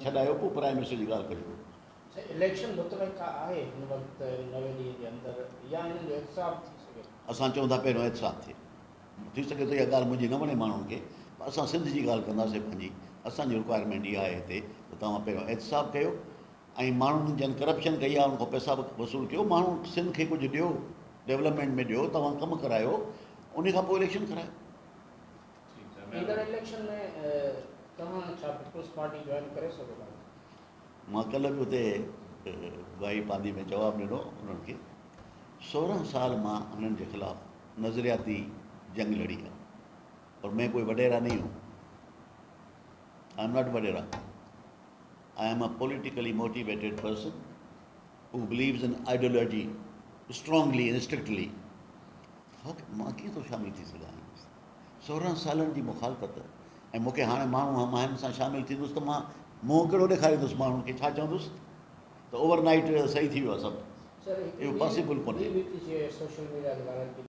छॾायो पोइ prime minister जी ॻाल्हि करियो। इलेक्शन मुतलक़ आहे हिन वक़्तु 9 ॾींहं जे अंदरि या हिननि जो एहतिसाब थी सघे? असां चऊं था पहिरियों एहतिसाब थिए, थी सघे थो इहा ॻाल्हि मुंहिंजी न वणे माण्हुनि खे, असां सिंध जी ॻाल्हि कंदासीं पंहिंजी। असांजी रिक्वायरमेंट इहा आहे हिते त तव्हां पहिरियों एहतिसाब कयो ऐं माण्हुनि जन करप्शन कई आहे उन खां पैसा वसूल कयो, माण्हू सिंध खे कुझु ॾियो, डेवलपमेंट में ॾियो, तव्हां कमु करायो, उन खां पोइ इलेक्शन करायो। ईंदड़ इलेक्शन में तव्हां छा पीपल्स पार्टी जॉइन करे सघो था? मां कल्ह बि हुते भाई पादी में जवाबु ॾिनो उन्हनि खे। 16 साल मां उन्हनि जे ख़िलाफ़ु नज़रियाती जंग लड़ी आहे, और मैं कोई वडेरा नहीं हूँ। I am not wadera, I am a politically motivated person who believes in ideology strongly and strictly. मां कीअं थो शामिलु थी सघां? 16 सालनि जी मुखालफ़त ऐं मूंखे हाणे माण्हू मां हिन सां शामिलु थींदुसि त मां मुंहुं कहिड़ो ॾेखारींदुसि माण्हुनि खे, छा चवंदुसि त ओवरनाइट सही थी वियो आहे सभु? इहो पॉसिबल कोन्हे। सोशल मीडिया के बारे में